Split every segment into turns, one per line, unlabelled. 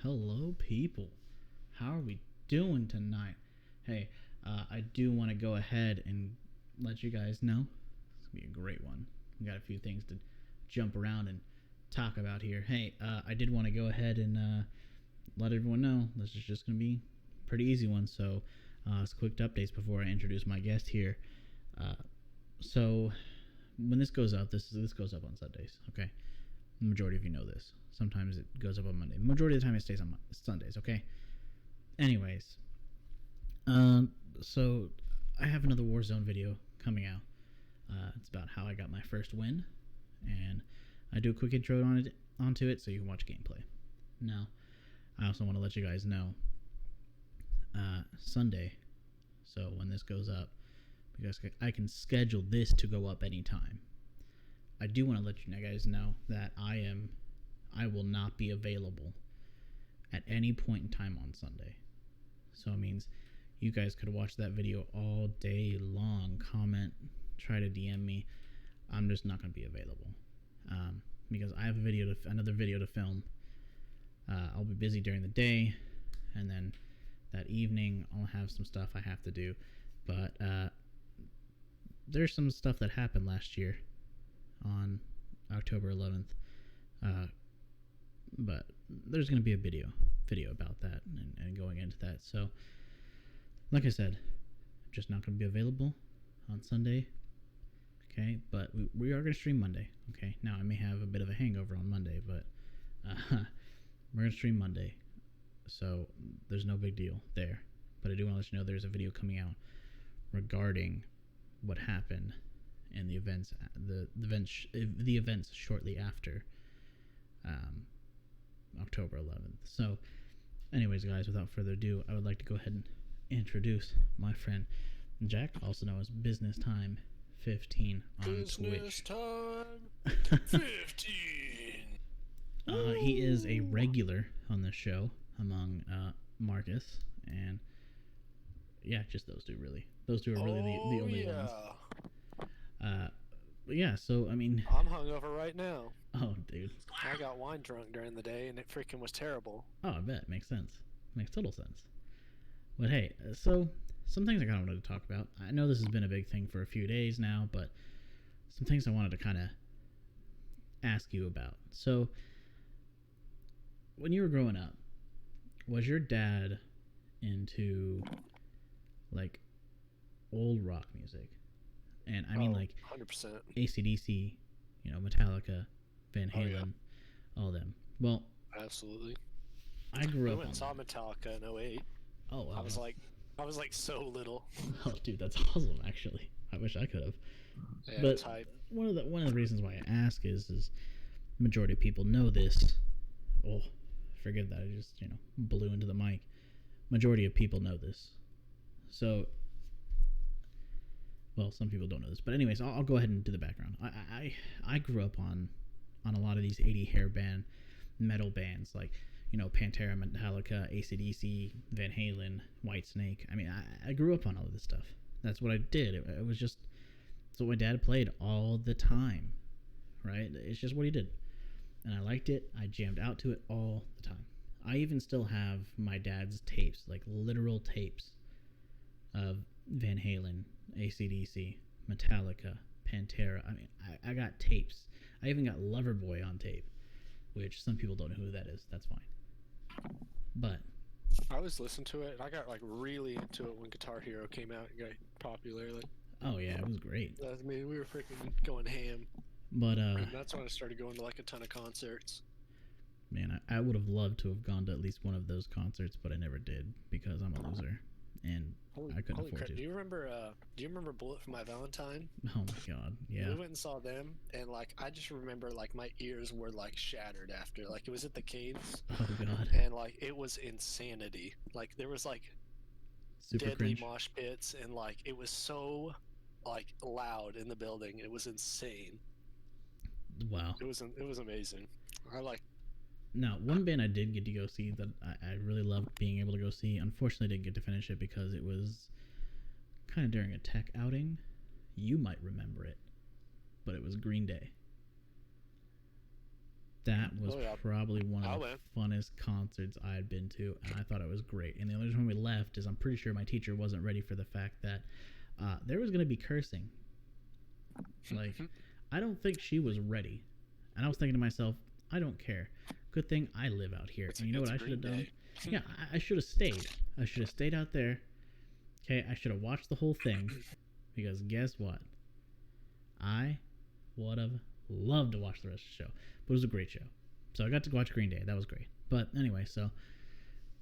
Hello, people. How are we doing tonight? Hey, I do want to go ahead and let you guys know. It's going to be a great one. We got a few things to jump around and talk about here. Hey, I did want to go ahead and let everyone know this is just going to be a pretty easy one. So, it's quick updates before I introduce my guest here. So, when this goes up, this goes up on Sundays, okay? The majority of you know this. Sometimes it goes up on Monday. The majority of the time it stays on Sundays, okay? Anyways, so I have another Warzone video coming out. It's about how I got my first win, and I do a quick intro onto it so you can watch gameplay. Now, I also want to let you guys know, Sunday, so when this goes up, because I can schedule this to go up anytime. I do want to let you guys know that I will not be available at any point in time on Sunday. So it means you guys could watch that video all day long, comment, try to DM me. I'm just not going to be available because I have another video to film. I'll be busy during the day, and then that evening I'll have some stuff I have to do. But there's some stuff that happened last year on October 11th. But there's going to be a video about that and going into that. So, like I said, I'm just not going to be available on Sunday. Okay, but we are going to stream Monday. Okay, now I may have a bit of a hangover on Monday, but we're going to stream Monday. So there's no big deal there. But I do want to let you know there's a video coming out regarding what happened and the events shortly after October 11th. So, anyways, guys, without further ado, I would like to go ahead and introduce my friend Jack, also known as Business Time 15 on Twitch.
Business Time 15.
He is a regular on the show among Marcus and just those two really. Those two are really the only ones. But yeah, so I mean,
I'm hungover right now.
Oh, dude.
I got wine drunk during the day, and it freaking was terrible.
Oh, I bet. Makes sense. Makes total sense. But hey, so some things I kind of wanted to talk about. I know this has been a big thing for a few days now, but some things I wanted to kind of ask you about. So, when you were growing up, was your dad into, like, old rock music? And I mean, like,
100%.
AC/DC, Metallica, Van Halen, all them. Well,
absolutely.
I grew up.
I went and saw Metallica in 2008.
Oh, wow.
I was like so little.
Oh, dude, that's awesome. Actually, I wish I could have.
Yeah,
but
type.
one of the reasons why I ask is majority of people know this. Oh, forget that. I just blew into the mic. Majority of people know this. So. Well, some people don't know this, but anyways, I'll go ahead and do the background. I grew up on a lot of these 80 hair band metal bands like Pantera, Metallica, AC/DC, Van Halen, Whitesnake. I mean, I grew up on all of this stuff. That's what I did. It was just it's what my dad played all the time, right? It's just what he did, and I liked it. I jammed out to it all the time. I even still have my dad's tapes, like literal tapes of Van Halen, AC/DC, Metallica, Pantera. I mean, I got tapes. I even got Loverboy on tape, which some people don't know who that is. That's fine. But
I was listening to it, and I got like really into it when Guitar Hero came out and got popular. Like,
oh yeah, it was great.
I mean, we were freaking going ham.
But
and that's when I started going to like a ton of concerts.
Man, I would have loved to have gone to at least one of those concerts, but I never did because I'm a loser. And I couldn't afford to.
Do you remember Bullet for My Valentine?
Oh my god, yeah.
We went and saw them, and like I just remember like my ears were like shattered after. Like it was at the Caves.
Oh god.
And like it was insanity. Like there was like
super
deadly
cringe
mosh pits, and like it was so like loud in the building. It was insane.
Wow.
It was amazing.
Now, one band I did get to go see that I really loved being able to go see, unfortunately didn't get to finish it because it was kind of during a tech outing. You might remember it, but it was Green Day. That was
Oh yeah,
probably one of
I
the
went.
funnest concerts I had been to, and I thought it was great. And the only reason we left is I'm pretty sure my teacher wasn't ready for the fact that there was going to be cursing. Like, I don't think she was ready. And I was thinking to myself, I don't care. Good thing I live out here. And you know what I should have done? Yeah, I should have stayed. I should have stayed out there. Okay, I should have watched the whole thing. Because guess what? I would have loved to watch the rest of the show. But it was a great show. So I got to watch Green Day. That was great. But anyway, so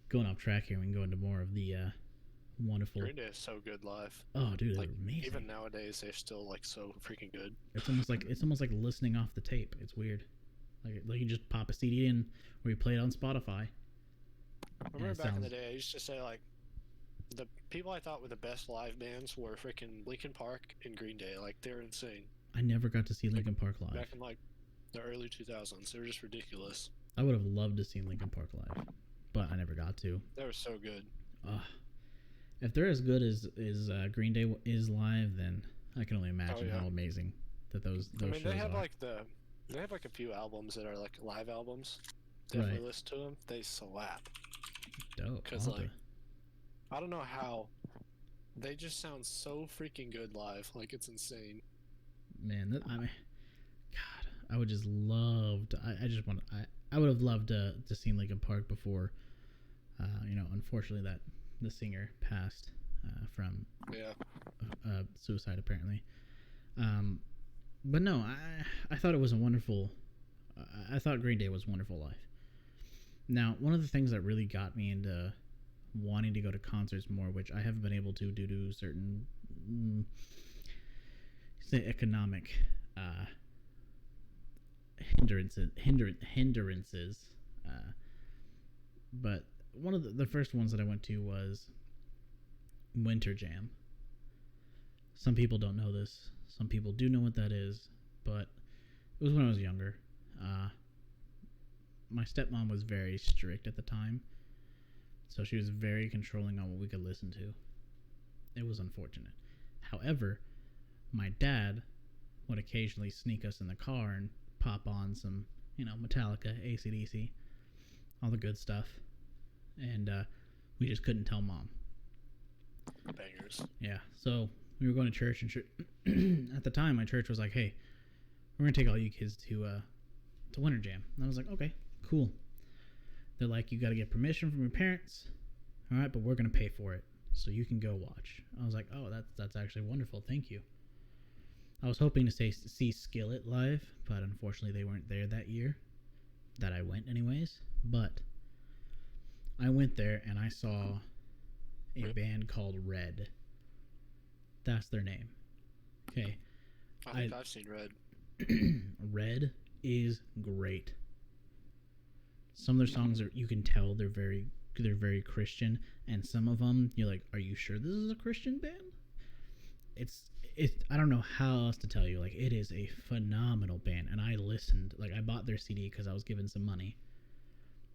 going off track here, we can go into more of the wonderful.
Green Day is so good live.
Oh, dude,
Like,
they're amazing.
even nowadays, they're still like so freaking good.
It's almost like listening off the tape. It's weird. Like you just pop a CD in or you play it on Spotify.
I remember back in the day, I used to say like the people I thought were the best live bands were freaking Linkin Park and Green Day. Like they're insane.
I never got to see Linkin Park live.
Back in like the early 2000s, they were just ridiculous.
I would have loved to see Linkin Park live, but I never got to.
They were so good.
If they're as good as Green Day is live, then I can only imagine how amazing that those
I mean,
shows
they have
are.
they have like a few albums that are like live albums. Definitely
Right.
listen to them. They slap.
Dope.
Because like, I don't know how they just sound so freaking good live. Like it's insane.
Man, I mean, God, I would just love to. I would have loved to see Linkin Park before. Unfortunately, that the singer passed from suicide apparently. But no, I thought it was a wonderful. I thought Green Day was wonderful live. Now, one of the things that really got me into wanting to go to concerts more, which I haven't been able to due to certain economic hindrances. But one of the first ones that I went to was Winter Jam. Some people don't know this. Some people do know what that is, but it was when I was younger. My stepmom was very strict at the time, so she was very controlling on what we could listen to. It was unfortunate. However, my dad would occasionally sneak us in the car and pop on some, Metallica, AC/DC, all the good stuff, and we just couldn't tell mom.
Bangers.
Yeah, so we were going to church, and at the time, my church was like, "Hey, we're gonna take all you kids to Winter Jam," and I was like, "Okay, cool." They're like, "You got to get permission from your parents, all right, but we're gonna pay for it, so you can go watch." I was like, "Oh, that's actually wonderful, thank you." I was hoping to see Skillet live, but unfortunately they weren't there that year that I went anyways. But I went there and I saw a band called Red. That's their name. Okay.
I think I've seen Red.
Red is great. Some of their songs you can tell they're very Christian, and some of them you're like, are you sure this is a Christian band? It's I don't know how else to tell you. Like, it is a phenomenal band, and I listened. Like, I bought their CD because I was given some money.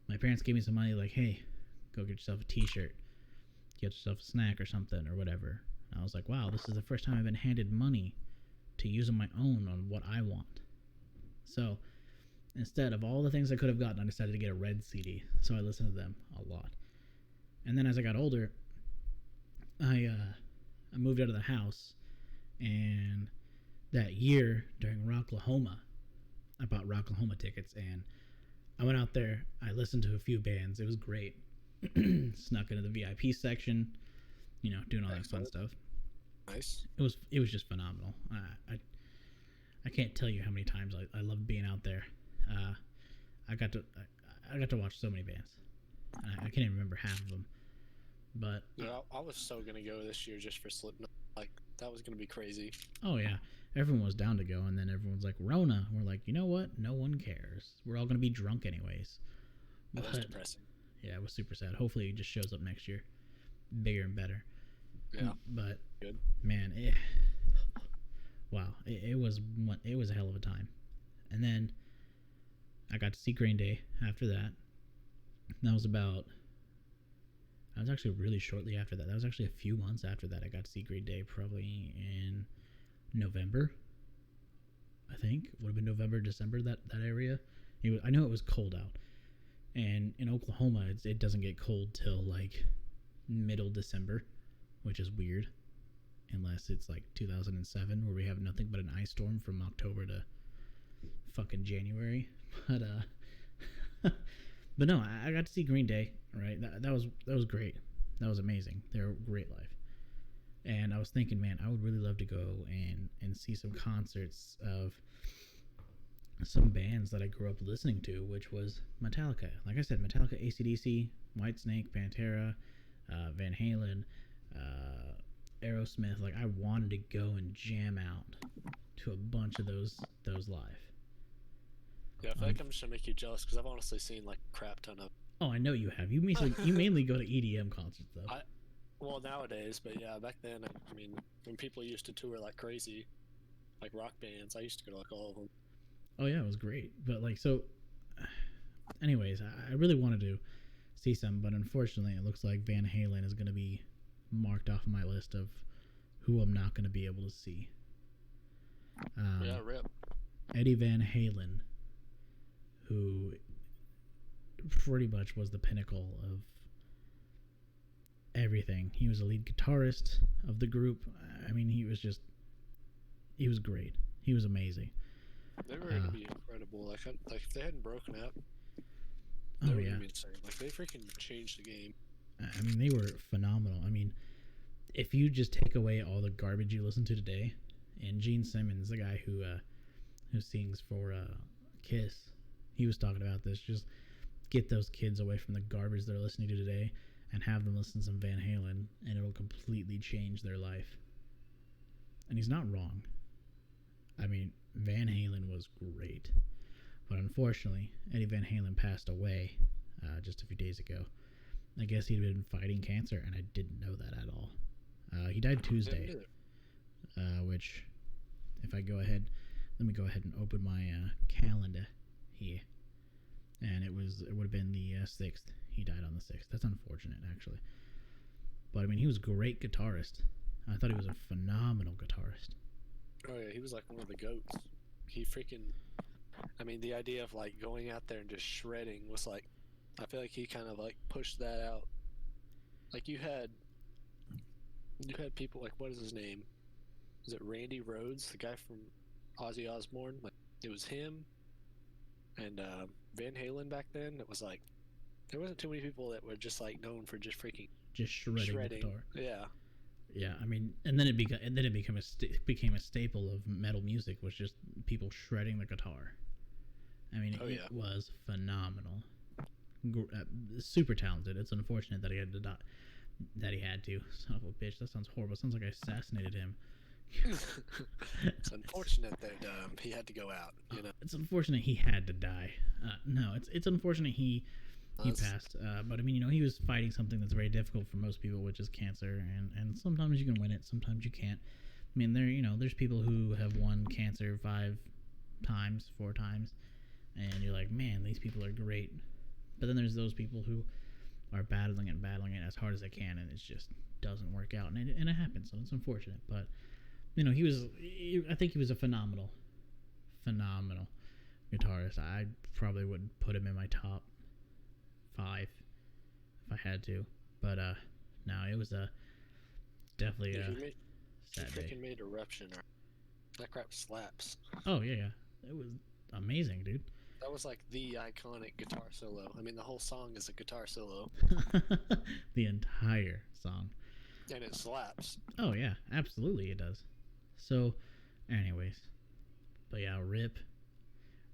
My parents gave me some money, like, hey, go get yourself a T-shirt, get yourself a snack or something or whatever. And I was like, wow, this is the first time I've been handed money to use on my own on what I want. So instead of all the things I could have gotten, I decided to get a Red CD. So I listened to them a lot. And then as I got older, I moved out of the house, and that year during Rocklahoma, I bought Rocklahoma tickets, and I went out there. I listened to a few bands. It was great. Snuck into the VIP section, doing all that fun stuff.
Nice.
It was just phenomenal. I can't tell you how many times I loved being out there. I got to watch so many bands. I can't even remember half of them. But
yeah, I was so gonna go this year just for Slipknot. Like, that was gonna be crazy.
Oh yeah, everyone was down to go, and then everyone's like, Rona. We're like, you know what? No one cares. We're all gonna be drunk anyways.
That was depressing.
Yeah, it was super sad. Hopefully, it just shows up next year, bigger and better.
Yeah.
But
good.
Man, wow, it was a hell of a time. And then I got to see Green Day after that. That was actually really shortly after that. That was actually a few months after that. I got to see Green Day probably in November. I think would have been November, December, that area. I know it was cold out, and in Oklahoma it doesn't get cold till like middle December, which is weird, unless it's like 2007 where we have nothing but an ice storm from October to fucking January. But no, I got to see Green Day. Right, that was great. That was amazing. They're great live. And I was thinking, man, I would really love to go and see some concerts of some bands that I grew up listening to, which was Metallica. Like I said, Metallica, AC/DC, Whitesnake, Pantera, Van Halen, Aerosmith. Like, I wanted to go and jam out to a bunch of those live.
Yeah, I feel like I'm just gonna make you jealous because I've honestly seen like a crap ton of.
Oh, I know you have. You mainly go to EDM concerts though.
Well, nowadays, but yeah, back then, I mean, when people used to tour like crazy, like rock bands, I used to go to like all of them.
Oh yeah, it was great. But like, so, anyways, I really wanted to see some, but unfortunately, it looks like Van Halen is going to be marked off my list of who I'm not going to be able to see.
Yeah, rip.
Eddie Van Halen, who pretty much was the pinnacle of everything. He was the lead guitarist of the group. I mean, he was great. He was amazing.
They were going to be incredible. Like if they hadn't broken up,
they were going
to be insane. Like, they freaking changed the game.
I mean, they were phenomenal. I mean, if you just take away all the garbage you listen to today, and Gene Simmons, the guy who sings for Kiss, he was talking about this. Just get those kids away from the garbage they're listening to today and have them listen to some Van Halen, and it'll completely change their life. And he's not wrong. I mean, Van Halen was great. But unfortunately, Eddie Van Halen passed away just a few days ago. I guess he'd been fighting cancer, and I didn't know that at all. He died Tuesday, which, if I go ahead, let me go ahead and open my calendar here. And it would have been the 6th. He died on the 6th. That's unfortunate, actually. But, I mean, he was a great guitarist. I thought he was a phenomenal guitarist.
Oh, yeah, he was like one of the GOATs. He freaking... I mean, the idea of, like, going out there and just shredding was, like... I feel like he kind of, like, pushed that out. Like, you had people, like, what is his name? Was it Randy Rhoads, the guy from Ozzy Osbourne? Like, it was him and Van Halen back then. It was, like... There wasn't too many people that were just, like, known for just freaking...
Just shredding. The guitar.
Yeah.
Yeah, I mean, and then it became a staple of metal music, was just people shredding the guitar. I mean, it was phenomenal. Super talented. It's unfortunate that he had to die. That he had to. Son of a bitch. That sounds horrible. It sounds like I assassinated him.
It's unfortunate that he had to go out. You know.
It's unfortunate he had to die. No, it's unfortunate he passed. But I mean, you know, he was fighting something that's very difficult for most people, which is cancer. And sometimes you can win it, sometimes you can't. I mean, there's people who have won cancer 5 times, 4 times, and you're like, man, these people are great. But then there's those people who are battling it as hard as they can, and it just doesn't work out, and it happens. So it's unfortunate. But you know, I think he was a phenomenal guitarist. I probably would put him in my top 5 if I had to. But no, it was definitely a sad day.
He freaking made Eruption. That crap slaps.
Oh yeah, it was amazing, dude.
That was like the iconic guitar solo. I mean, the whole song is a guitar solo.
The entire song.
And it slaps.
Oh yeah, absolutely it does. So, anyways, but yeah, rip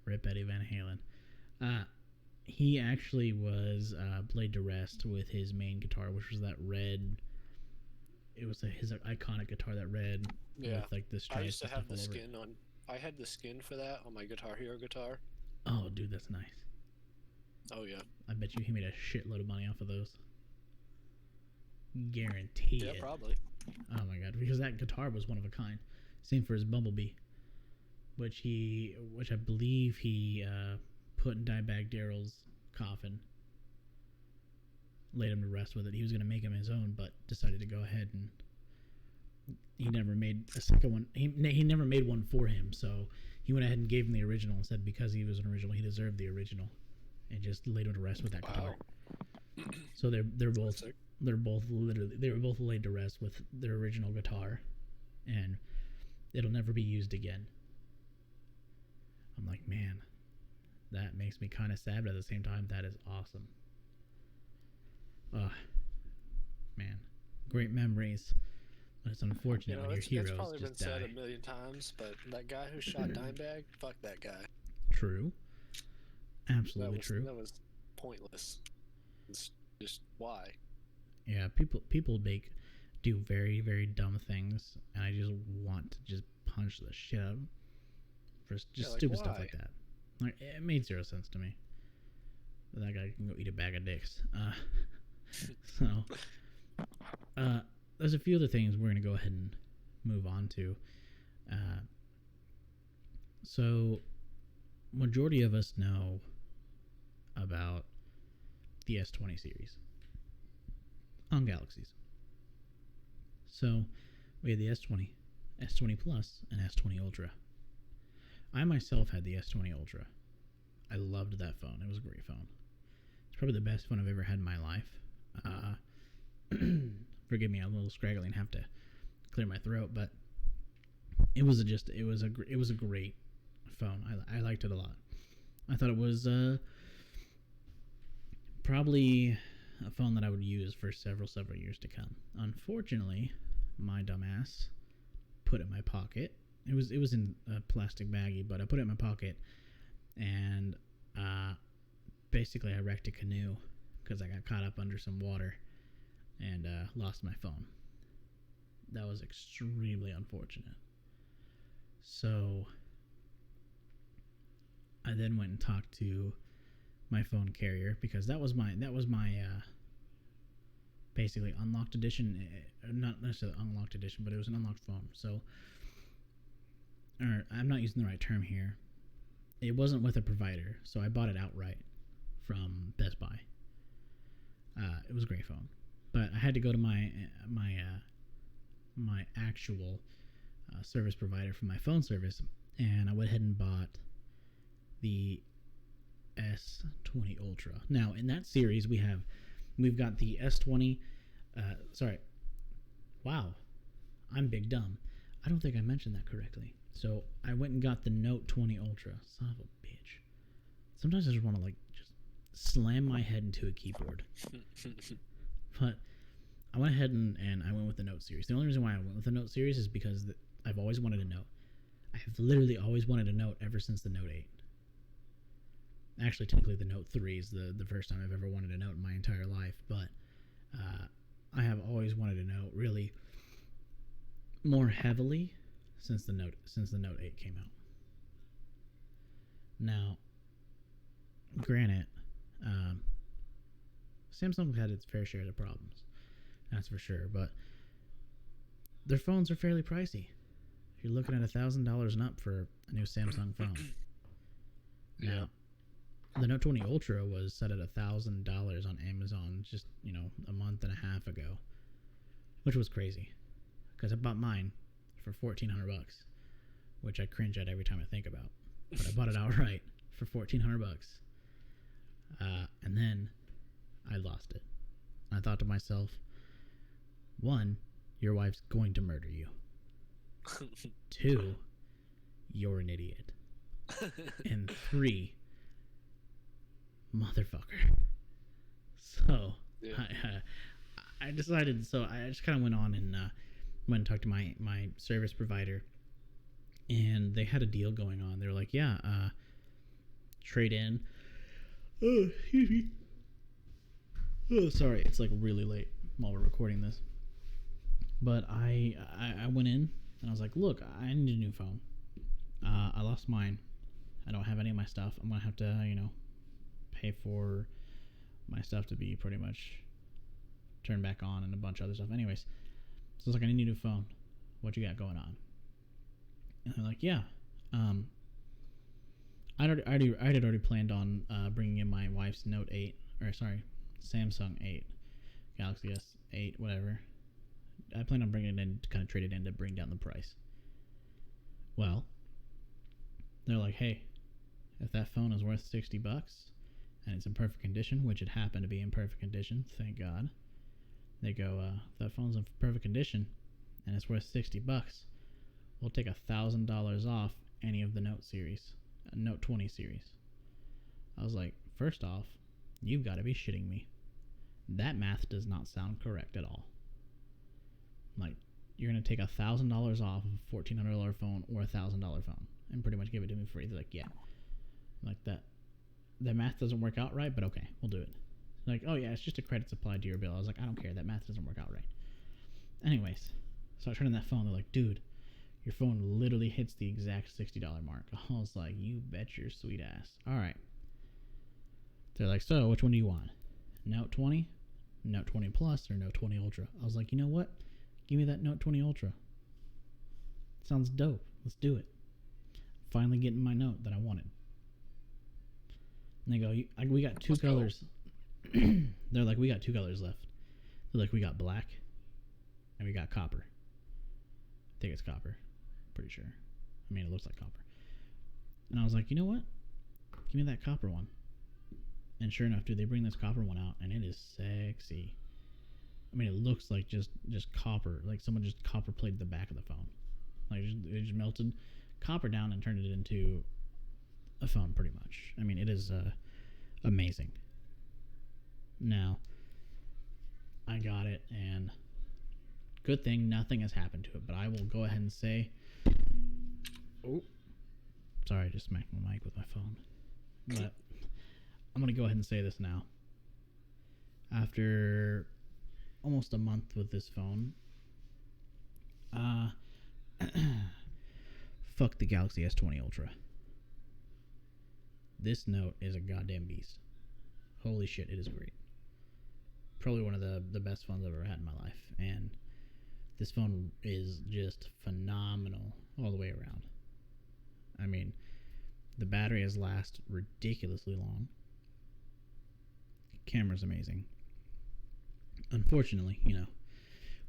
Eddie Van Halen. He actually was laid to rest with his main guitar, which was that red. It was his iconic guitar, that red.
Yeah.
With like the stripes.
I used to have the skin on. I had the skin for that on my Guitar Hero guitar.
Oh, dude, that's nice.
Oh yeah.
I bet you he made a shitload of money off of those. Guarantee it.
Yeah, probably.
Oh my god, because that guitar was one of a kind. Same for his Bumblebee, which I believe he put in Dimebag Darrell's coffin. Laid him to rest with it. He was going to make him his own, but decided to go ahead, and he never made a second one. He never made one for him, so He went ahead and gave him the original and said because he was an original, he deserved the original, and just laid him to rest with that guitar. So they're both literally they were both laid to rest with their original guitar, and it'll never be used again. I'm like, man, that makes me kind of sad, but at the same time, that is awesome. Man, great memories. But it's unfortunate when your heroes
it's probably
just
been
die.
said a million times, but that guy who shot Dimebag, fuck that guy.
True. Absolutely true.
That was pointless. It's just why.
Yeah, people do very, very dumb things, and I just want to just punch the shit out of them for just stupid stuff like that. Like, it made zero sense to me. That guy can go eat a bag of dicks. There's a few other things we're going to go ahead and move on to. So, majority of us know about the S20 series on Galaxies. So, we had the S20, S20 Plus, and S20 Ultra. I myself had the S20 Ultra. I loved that phone. It was a great phone. It's probably the best phone I've ever had in my life. Forgive me, I'm a little scraggly and have to clear my throat, but it was a great phone. I liked it a lot. I thought it was probably a phone that I would use for several years to come. Unfortunately, my dumbass put it in my pocket. It was in a plastic baggie, but I put it in my pocket, and basically I wrecked a canoe because I got caught up under some water and lost my phone. That was extremely unfortunate. So I then went and talked to my phone carrier because that was my basically unlocked edition, not necessarily unlocked edition, but it was an unlocked phone. So, or I'm not using the right term here. It wasn't with a provider, so I bought it outright from Best Buy. It was a great phone, but I had to go to my actual service provider for my phone service, and I went ahead and bought the S20 Ultra. Now, in that series, we've got the S20. Wow, I'm big dumb. I don't think I mentioned that correctly. So I went and got the Note 20 Ultra. Son of a bitch. Sometimes I just want to just slam my head into a keyboard. But I went ahead and I went with the Note series. The only reason why I went with the Note series is because I've always wanted a Note. I have literally always wanted a Note ever since the Note 8. Actually, technically the Note 3 is the first time I've ever wanted a Note in my entire life. But I have always wanted a Note really more heavily since the Note 8 came out. Now, granted, Samsung had its fair share of problems, that's for sure, but their phones are fairly pricey. If you're looking at $1,000 and up for a new Samsung phone. Now, the Note 20 Ultra was set at $1,000 on Amazon just, a month and a half ago, which was crazy because I bought mine for $1,400, which I cringe at every time I think about. But I bought it outright for $1,400, and then I lost it. And I thought to myself, 1, your wife's going to murder you. 2, you're an idiot. And 3, motherfucker. So I decided. So I just kind of went on and went and talked to my service provider, and they had a deal going on. They were like, "Yeah, trade in." Oh, excuse me. Oh, sorry, it's like really late while we're recording this. But I went in and I was like, "Look, I need a new phone. I lost mine. I don't have any of my stuff. I'm gonna have to, pay for my stuff to be pretty much turned back on and a bunch of other stuff." Anyways, so I was like, "I need a new phone. What you got going on?" And they're like, "Yeah, I had already planned on bringing in my wife's Samsung 8, Galaxy S8, whatever. I planned on bringing it in to kind of trade it in to bring down the price. Well, They're like, hey, if that phone is worth $60 and it's in perfect condition, which it happened to be in perfect condition, thank God. They go, if that phone's in perfect condition and it's worth $60, we'll take $1,000 off any of the Note series, Note 20 series. I was like, first off, you've got to be shitting me. That math does not sound correct at all. Like, you're going to take $1,000 off of a $1,400 phone or a $1,000 phone and pretty much give it to me for free. They're like, yeah. Like, that math doesn't work out right, but okay, we'll do it. Like, oh yeah, it's just a credit applied to your bill. I was like, I don't care. That math doesn't work out right. Anyways, so I turn on that phone. They're like, dude, your phone literally hits the exact $60 mark. I was like, you bet your sweet ass. All right. They're like, so which one do you want? Note 20, Note 20 Plus, or Note 20 Ultra? I was like, you know what? Give me that Note 20 Ultra. Sounds dope. Let's do it. Finally getting my Note that I wanted. And they go, we got two colors. They're like, we got two colors left. They're like, we got black and we got copper. I think it's copper. Pretty sure. I mean, it looks like copper. And I was like, you know what? Give me that copper one. And sure enough, dude, they bring this copper one out, and it is sexy. I mean, it looks like just copper. Like someone just copper plated the back of the phone. Like, they just melted copper down and turned it into a phone, pretty much. I mean, it is amazing. Now, I got it, and good thing nothing has happened to it, but I will go ahead and say... Oh, sorry, I just smacked my mic with my phone. But I'm going to go ahead and say this now. After almost a month with this phone, fuck the Galaxy S20 Ultra. This Note is a goddamn beast. Holy shit, it is great. Probably one of the best phones I've ever had in my life. And this phone is just phenomenal all the way around. I mean, the battery has lasted ridiculously long. Camera's amazing. Unfortunately, you know,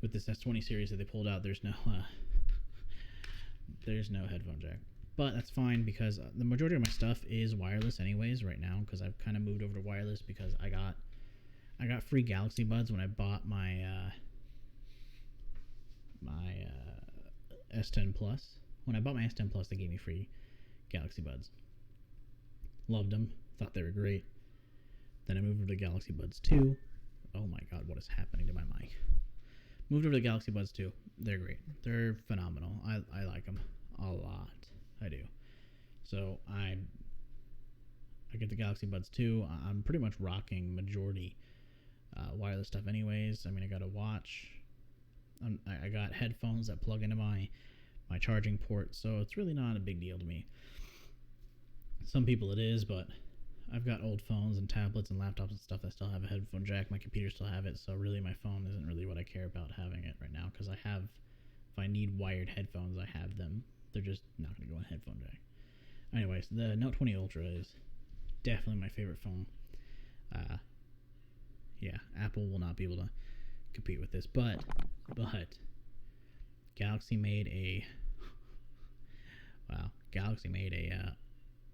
with this S20 series that they pulled out, there's no headphone jack. But that's fine because the majority of my stuff is wireless anyways right now, because I've kind of moved over to wireless because I got free Galaxy Buds when I bought my S10 Plus. When I bought my S10 Plus, they gave me free Galaxy Buds. Loved them. Thought they were great. Then I moved over to Galaxy Buds 2. Oh my god, what is happening to my mic? Moved over to Galaxy Buds 2. They're great. They're phenomenal. I like them a lot. I do. So I get the Galaxy Buds 2. I'm pretty much rocking majority wireless stuff anyways. I mean, I got a watch. I got headphones that plug into my charging port, so it's really not a big deal to me. Some people it is, but I've got old phones and tablets and laptops and stuff that still have a headphone jack. My computer still have it, so really my phone isn't really what I care about having it right now, because if I need wired headphones, I have them. They're just not going to go in headphone jack. Anyways, the Note 20 Ultra is definitely my favorite phone. Yeah, Apple will not be able to compete with this, but Galaxy made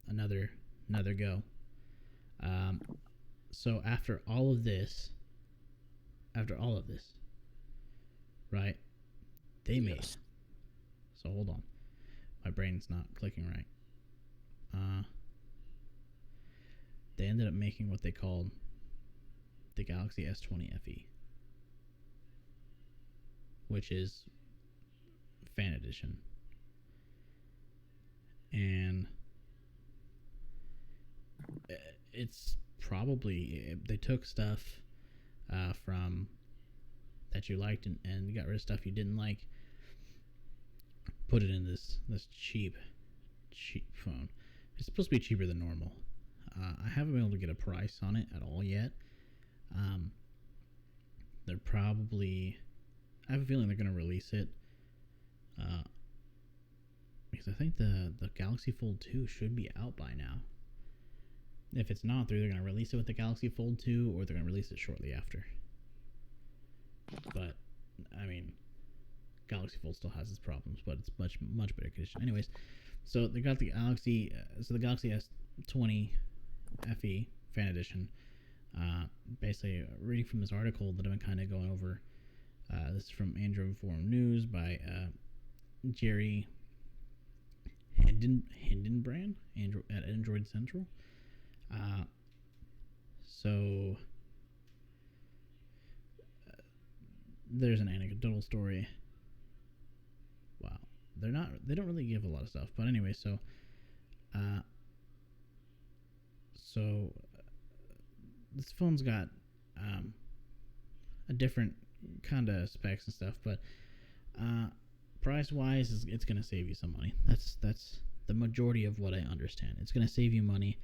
another go. So after all of this, right? They made. So hold on, my brain's not clicking right. They ended up making what they called the Galaxy S20 FE, which is fan edition. And it's probably, they took stuff from that you liked and got rid of stuff you didn't like, put it in this cheap phone. It's supposed to be cheaper than normal. I haven't been able to get a price on it at all yet. They're probably, I have a feeling they're going to release it because I think the Galaxy Fold 2 should be out by now. If it's not, they're either going to release it with the Galaxy Fold 2 or they're going to release it shortly after. But, I mean, Galaxy Fold still has its problems, but it's much better condition. Anyways, So they got the Galaxy S20 FE Fan Edition. Basically, reading from this article that I've been kind of going over. This is from Android Forum News by Jerry Hindenbrand at Android Central. So there's an anecdotal story. Wow, they don't really give a lot of stuff, but anyway, so this phone's got a different kind of specs and stuff, but price wise, it's gonna save you some money. That's the majority of what I understand. It's gonna save you money.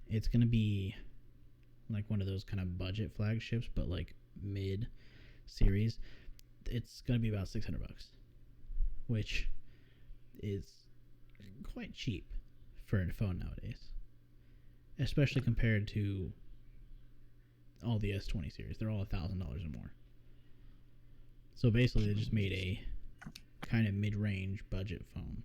It's gonna be like one of those kind of budget flagships, but like mid series. It's gonna be about $600, which is quite cheap for a phone nowadays, especially compared to all the S20 series. They're all $1,000 or more. So basically, they just made a kind of mid-range budget phone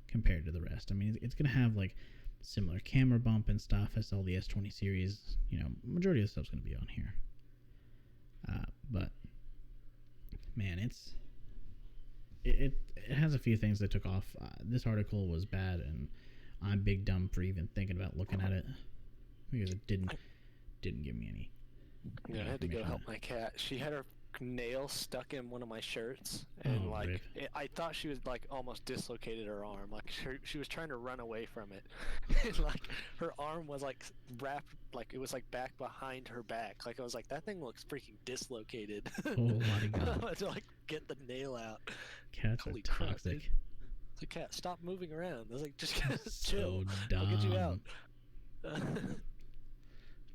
compared to the rest. I mean, it's gonna have like similar camera bump and stuff as all the S20 series. You know, majority of the stuff's gonna be on here. But man, it has a few things that took off. This article was bad, and I'm big dumb for even thinking about looking at it because it didn't give me any.
Yeah, I had to go help my cat. She had her nail stuck in one of my shirts, and I thought she was like almost dislocated her arm. Like she was trying to run away from it, and like her arm was like wrapped, like it was like back behind her back. Like I was like, that thing looks freaking dislocated.
Oh my god!
I had to like get the nail out.
Cats are toxic.
The cat, stop moving around. I was like, just
so
chill.
Dumb.
I'll get you out.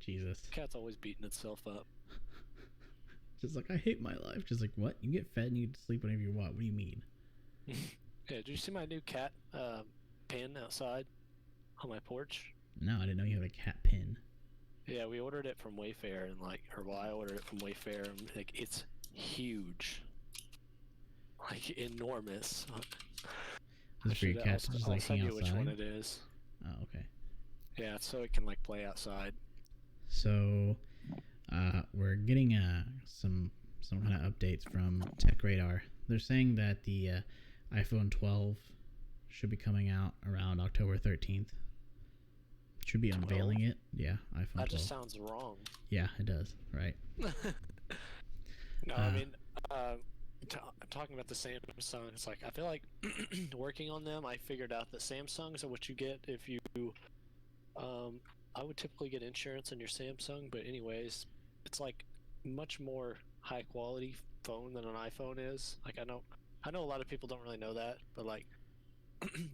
Jesus.
Cat's always beating itself up.
Just like, I hate my life. Just like, what? You get fed and you get to sleep whenever you want. What do you mean?
Yeah, did you see my new cat pin outside on my porch?
No, I didn't know you had a cat pin.
Yeah, we ordered it from Wayfair, and I ordered it from Wayfair, and like it's huge, like enormous.
Is it for your cat to just like hang outside?
I'll send you which one it is.
Oh, okay.
Yeah, so it can like play outside.
So, we're getting some kind of updates from Tech Radar. They're saying that the iPhone 12 should be coming out around October 13th. Should be unveiling it. Yeah, iPhone 12.
That just sounds wrong.
Yeah, it does. Right.
No, I mean, talking about the Samsung, it's like I feel like working on them, I figured out that Samsungs are what you get if you. I would typically get insurance on your Samsung, but anyways, it's like much more high quality phone than an iPhone is. Like I know a lot of people don't really know that, but like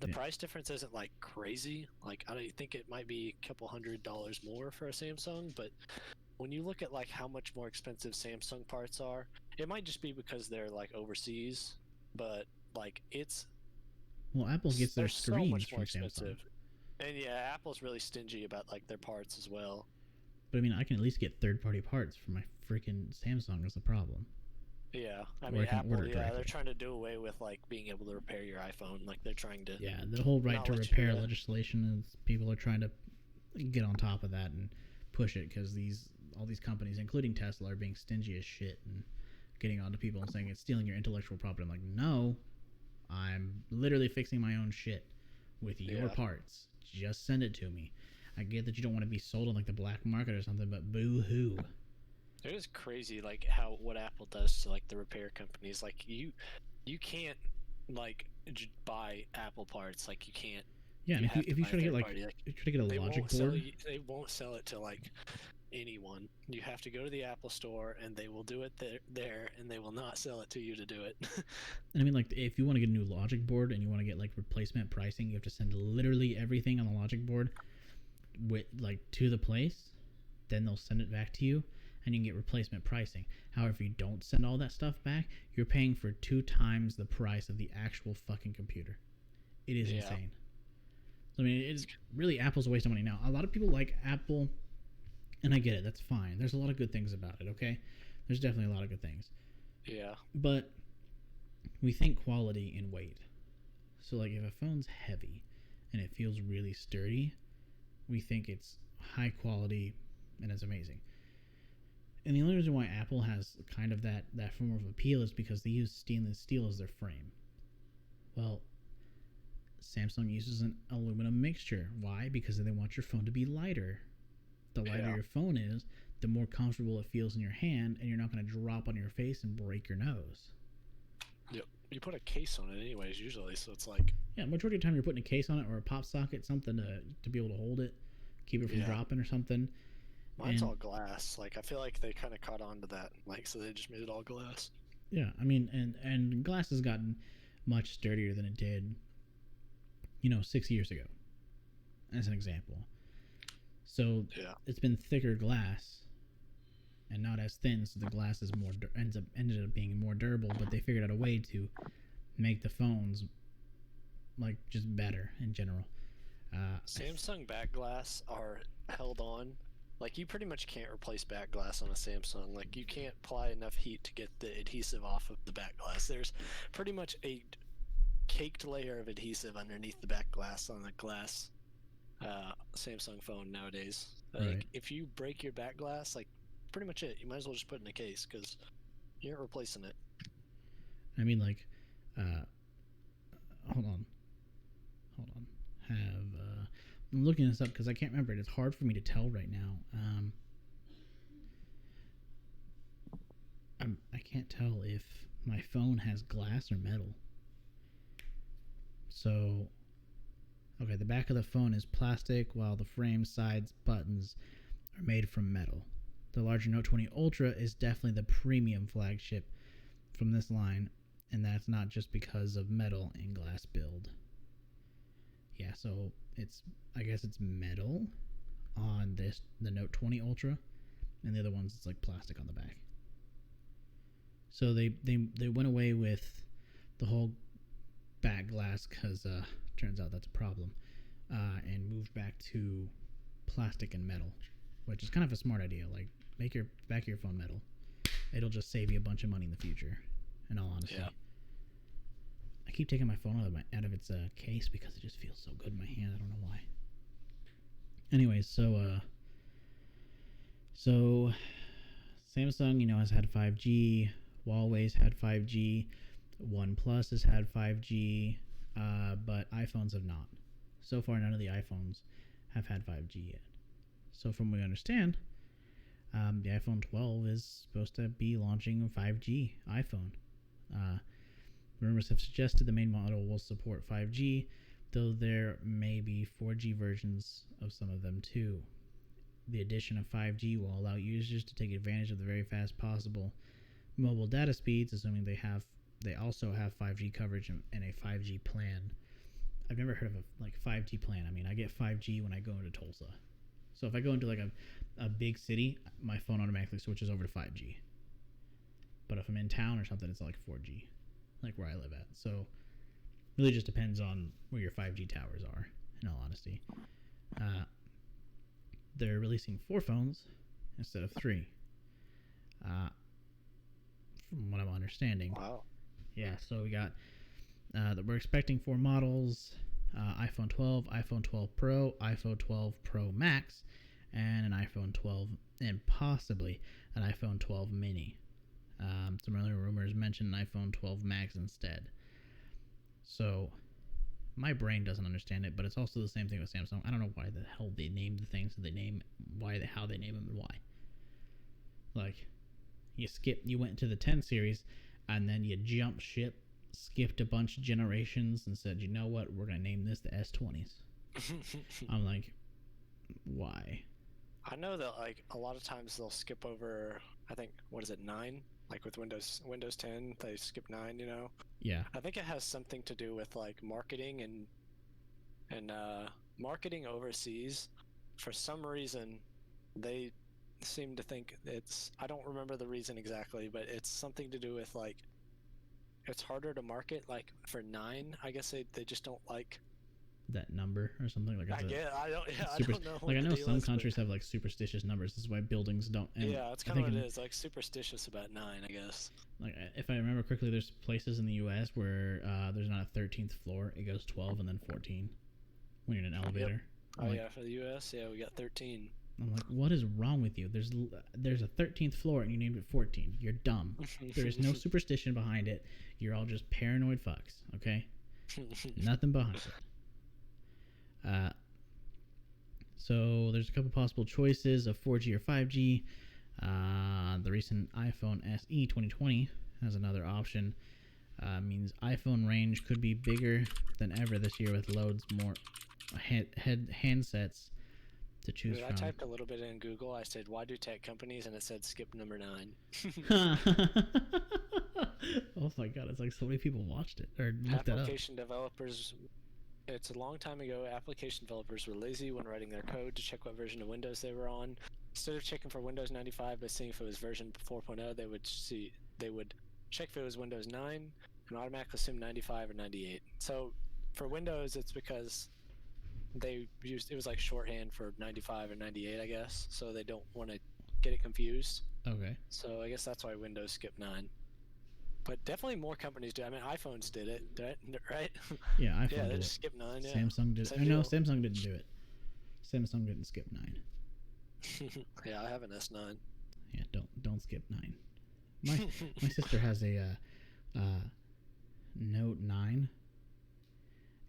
the price difference isn't like crazy. Like I don't think it might be a couple $100 more for a Samsung, but when you look at like how much more expensive Samsung parts are, it might just be because they're like overseas, but like
Apple gets their screens
so much more
from
expensive.
Samsung.
And yeah, Apple's really stingy about like their parts as well.
But I mean, I can at least get third-party parts for my freaking Samsung. Is the problem?
Yeah, I mean, Apple. Yeah, they're trying to do away with like being able to repair your iPhone. Like they're trying to.
Yeah, the whole right to repair legislation is people are trying to get on top of that and push it because all these companies, including Tesla, are being stingy as shit and getting onto people and saying it's stealing your intellectual property. I'm like, no, I'm literally fixing my own shit with your parts. Just send it to me. I get that you don't want to be sold on like the black market or something, but boo-hoo.
It is crazy, like what Apple does to like the repair companies. Like you can't like buy Apple parts. Like you can't.
Yeah, and if you try to get like if you try to get a logic board,
they won't sell it to like anyone. You have to go to the Apple store, and they will do it there, and they will not sell it to you to do it.
And I mean, like, if you want to get a new logic board and you want to get like replacement pricing, you have to send literally everything on the logic board with like to the place. Then they'll send it back to you, and you can get replacement pricing. However, if you don't send all that stuff back, you're paying for 2 times the price of the actual fucking computer. It is insane. So, I mean, it's really Apple's a waste of money. Now, a lot of people like Apple, and I get it. That's fine. There's a lot of good things about it, okay? There's definitely a lot of good things.
Yeah.
But we think quality in weight. So like if a phone's heavy and it feels really sturdy, we think it's high quality and it's amazing. And the only reason why Apple has kind of that form of appeal is because they use stainless steel as their frame. Well, Samsung uses an aluminum mixture. Why? Because they want your phone to be lighter. The lighter your phone is, the more comfortable it feels in your hand, and you're not going to drop on your face and break your nose.
Yep. You put a case on it anyways, usually, so it's like...
Yeah, majority of the time you're putting a case on it or a pop socket, something to be able to hold it, keep it from dropping or something.
Mine's all glass. Like, I feel like they kind of caught on to that. Like, so they just made it all glass.
Yeah, I mean, and glass has gotten much sturdier than it did, 6 years ago, as an example. So it's been thicker glass and not as thin, so the glass is ended up being more durable. But they figured out a way to make the phones like just better in general.
Samsung back glass are held on. Like, you pretty much can't replace back glass on a Samsung. Like, you can't apply enough heat to get the adhesive off of the back glass. There's pretty much a caked layer of adhesive underneath the back glass on a glass Samsung phone nowadays. Like,
right.
If you break your back glass, like, pretty much it. You might as well just put it in a case because you aren't replacing it.
I mean, like, hold on. I'm looking this up because I can't remember it. It's hard for me to tell right now. I can't tell if my phone has glass or metal. So, okay, the back of the phone is plastic, while the frame, sides, buttons are made from metal. The larger Note 20 Ultra is definitely the premium flagship from this line, and that's not just because of metal and glass build. Yeah, so I guess it's metal on the Note 20 Ultra, and the other ones it's like plastic on the back. So they went away with the whole back glass because turns out that's a problem, and moved back to plastic and metal, which is kind of a smart idea. Like, make your back of your phone metal. It'll just save you a bunch of money in the future, in all honesty. Yeah. I keep taking my phone out of its case because it just feels so good in my hand. I don't know why. Anyways, so Samsung, has had 5G. Huawei's had 5G. OnePlus has had 5G, but iPhones have not. So far, none of the iPhones have had 5G yet. So from what we understand, the iPhone 12 is supposed to be launching a 5G iPhone. Rumors have suggested the main model will support 5G, though there may be 4G versions of some of them too. The addition of 5G will allow users to take advantage of the very fast possible mobile data speeds, assuming they also have 5G coverage and a 5G plan. I've never heard of a 5G plan. I mean, I get 5G when I go into Tulsa. So if I go into like a big city, my phone automatically switches over to 5G. But if I'm in town or something, it's like 4G, like where I live at. So it really just depends on where your 5G towers are, in all honesty. They're releasing 4 phones instead of 3. From what I'm understanding.
Wow.
Yeah, so we got we're expecting 4 models: iPhone 12, iPhone 12 Pro, iPhone 12 Pro Max, and an iPhone 12, and possibly an iPhone 12 Mini. Some earlier rumors mentioned an iPhone 12 Max instead. So my brain doesn't understand it, but it's also the same thing with Samsung. I don't know why the hell they named the things that they name, how they name them, and why. Like, you went to the 10 series, and then you jumped ship, skipped a bunch of generations, and said, you know what, we're going to name this the S20s. I'm like, why?
I know that, like, a lot of times they'll skip over, I think, 9? Like with Windows 10, they skip 9,
Yeah.
I think it has something to do with, like, marketing and marketing overseas. For some reason, they seem to think I don't remember the reason exactly, but it's something to do with, like, it's harder to market. Like for 9, I guess they just don't like
that number or something like
I
it's a
get. I don't. Yeah, I
super
don't know.
like
What
I
the
know
deal
some
is, but
countries have like superstitious numbers. This is why buildings don't. And
yeah, that's
I
kind of
think
what
in
it is. Like superstitious about 9, I guess.
like if I remember correctly, there's places in the U.S. where there's not a 13th floor. It goes 12 and then 14 when you're in an
Yep.
elevator.
Oh
Like,
yeah, for the U.S., yeah, we got 13.
I'm like, what is wrong with you? There's a 13th floor and you named it 14. You're dumb. There is no superstition behind it. You're all just paranoid fucks. Okay, nothing behind it. So there's a couple possible choices of 4G or 5G. The recent iPhone SE 2020 has another option. Means iPhone range could be bigger than ever this year with loads more handsets to choose
Dude, I
from.
typed a little bit in Google. I said, "Why do tech companies?" and it said, "Skip number 9."
Oh my god, it's like so many people watched it or looked that up.
Application developers. It's a long time ago. Application developers were lazy when writing their code to check what version of Windows they were on. Instead of checking for Windows 95 by seeing if it was version 4.0, they would check if it was Windows 9 and automatically assume 95 or 98. So for Windows, it's because it was like shorthand for 95 or 98, I guess. So they don't want to get it confused.
Okay.
So I guess that's why Windows skipped 9. But definitely more companies do. I mean, iPhones did it, right?
Yeah, iPhone
Yeah, they
did
just
it.
skipped 9. Yeah.
Samsung did it.
Same
I know
deal.
Samsung didn't do it. Samsung didn't skip 9.
Yeah, I have an S9.
Yeah, don't skip 9. My sister has a Note 9,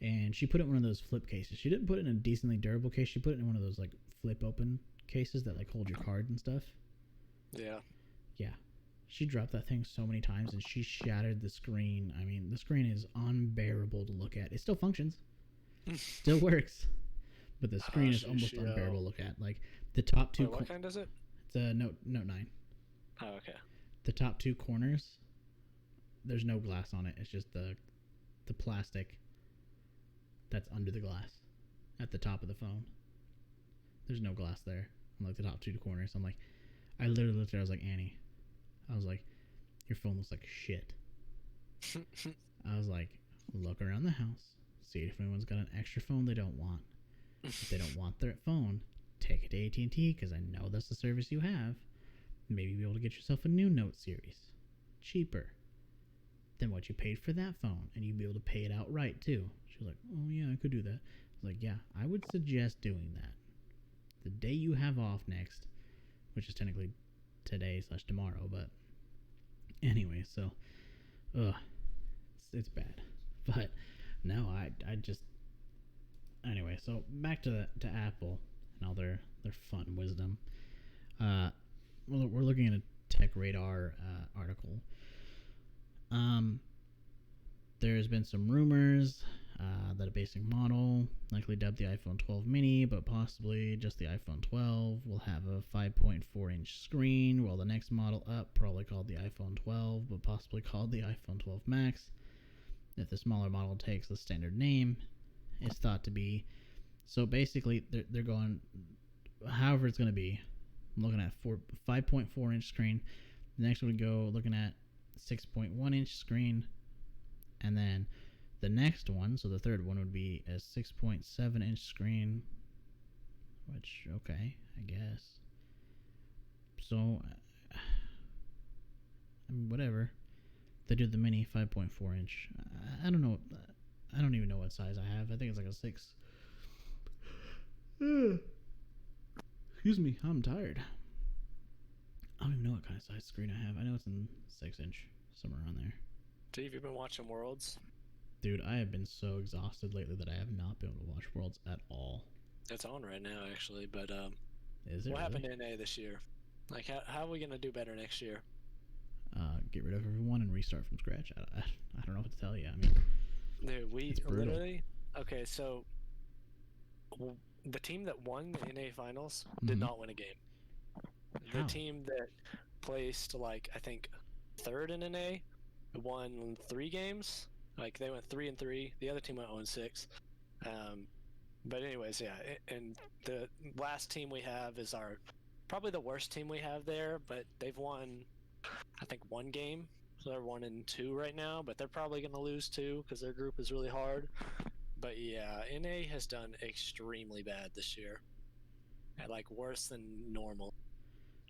and she put it in one of those flip cases. She didn't put it in a decently durable case. She put it in one of those like flip open cases that like hold your card and stuff.
Yeah.
Yeah. She dropped that thing so many times and she shattered the screen. I mean, the screen is unbearable to look at. It still functions. Still works. But the screen is almost unbearable to look at. Like the top two.
Wait, what kind is it?
It's a Note 9.
Oh, okay.
The top two corners, there's no glass on it. It's just the plastic that's under the glass at the top of the phone. There's no glass there on like the top two corners. I'm like, I literally looked at it. I was like, Annie, I was like, your phone looks like shit. I was like, look around the house, see if anyone's got an extra phone they don't want. If they don't want their phone, take it to AT&T because I know that's the service you have. Maybe you'll be able to get yourself a new Note series, cheaper than what you paid for that phone, and you'd be able to pay it outright too. She was like, oh yeah, I could do that. I was like, yeah, I would suggest doing that. The day you have off next, which is technically today/tomorrow, but anyway, so it's bad. But no, I just anyway, so back to Apple and all their fun wisdom. We're looking at a Tech Radar article. There's been some rumors that a basic model, likely dubbed the iPhone 12 mini, but possibly just the iPhone 12, will have a 5.4-inch screen, while the next model up, probably called the iPhone 12, but possibly called the iPhone 12 Max, if the smaller model takes the standard name, is thought to be. So basically, they're going, however it's going to be. I'm looking at 5.4-inch screen. The next would go looking at 6.1-inch screen, and then the next one, so the third one, would be a 6.7-inch screen, which, okay, I guess. So, I mean, whatever. They did the mini 5.4-inch. I don't know. I don't even know what size I have. I think it's like a 6. Excuse me, I'm tired. I don't even know what kind of size screen I have. I know it's in 6-inch, somewhere around there.
Steve, have you been watching Worlds?
Dude, I have been so exhausted lately that I have not been able to watch Worlds at all.
It's on right now, actually. But
Is it
what
really?
happened to NA this year? Like, how are we gonna do better next year?
Get rid of everyone and restart from scratch. I don't know what to tell you. I mean,
Dude, we
it's brutal.
literally. Okay, so the team that won the NA finals did not win a game.
How?
The team that placed, like, I think third in NA won 3 games. Like, they went 3-3. The other team went 0-6. But anyways, yeah. And the last team we have is probably the worst team we have there. But they've won, I think, 1 game. So they're 1-2 right now. But they're probably going to lose 2 because their group is really hard. But yeah, NA has done extremely bad this year. And like worse than normal.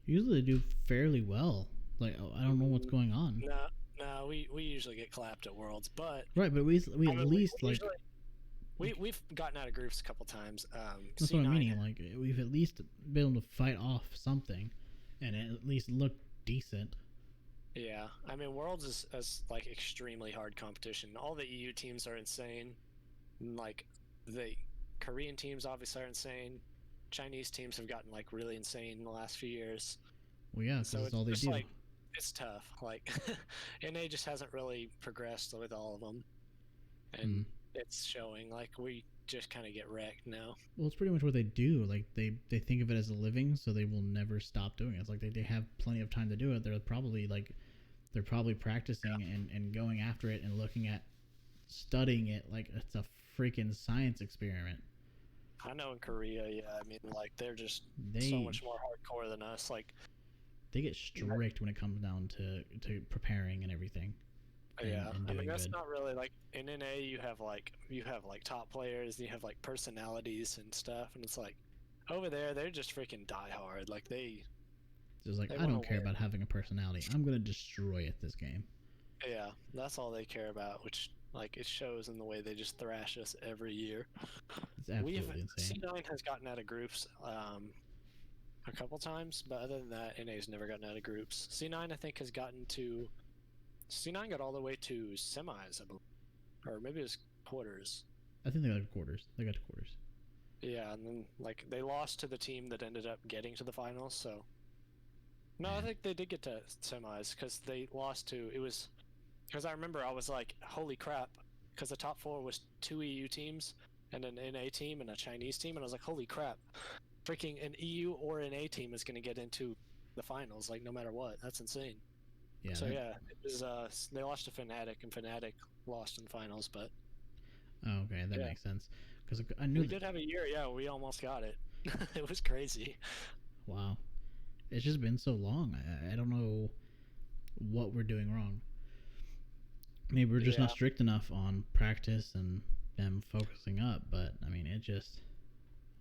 Usually they do fairly well. Like, I don't know what's going on.
No, no, we usually get clapped at Worlds, but
Right, but we
I
at
mean
least
we
like
usually we've gotten out of groups a couple times.
that's what I'm
C9.
meaning. Like we've at least been able to fight off something, and at least look decent.
Yeah, I mean Worlds is like extremely hard competition. All the EU teams are insane. Like the Korean teams obviously are insane. Chinese teams have gotten like really insane in the last few years.
Well, yeah, because
So
that's
it's
all they
just
do.
like it's tough. Like NA just hasn't really progressed with all of them, and it's showing. Like we just kind of get wrecked now.
Well, it's pretty much what they do. Like they think of it as a living, so they will never stop doing it. It's like they have plenty of time to do it. They're probably practicing and going after it and looking at studying it like it's a freaking science experiment.
I know in Korea, yeah, I mean, like they're just so
They
much more hardcore than us. Like,
they get strict when it comes down to preparing and everything.
yeah,
And
I mean
doing
that's
good.
not really like in NA. You have like top players, and you have like personalities and stuff, and it's like over there they're just freaking die hard. Like
It's like
they
I
want
don't
to
care
win.
about having a personality. I'm gonna destroy it this game.
Yeah, that's all they care about, which like it shows in the way they just thrash us every year.
It's absolutely insane.
C9 has gotten out of groups a couple times, but other than that, NA's never gotten out of groups. C9 I think has gotten to C9 got all the way to semis, I believe, or maybe it was quarters.
I think they got quarters. They got to quarters.
Yeah, and then like they lost to the team that ended up getting to the finals. So no, I think they did get to semis because they lost to it was because I remember I was like, holy crap, because the top four was two EU teams and an NA team and a Chinese team, and I was like, holy crap, freaking an EU or an A team is going to get into the finals, like no matter what. That's insane.
Yeah.
So yeah, it was they lost to Fnatic and Fnatic lost in finals, but
Oh, okay, that
yeah,
makes sense. Because I knew
we
that.
did have a year. Yeah, we almost got it. It was crazy.
Wow, it's just been so long. I don't know what we're doing wrong. Maybe we're just
Yeah,
not strict enough on practice and them focusing up. But I mean, it just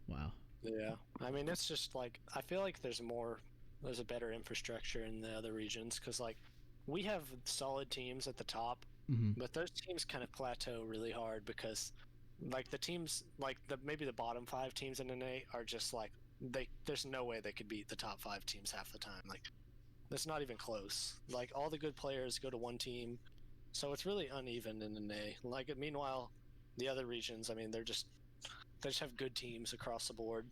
wow.
yeah. I mean, it's just like I feel like there's a better infrastructure in the other regions because like we have solid teams at the top,
Mm-hmm.
but those teams kind of plateau really hard because like the teams like the maybe the bottom five teams in NA are just like there's no way they could beat the top five teams half the time. Like it's not even close. Like all the good players go to one team, so it's really uneven in NA. Like meanwhile, the other regions, I mean, they just have good teams across the board.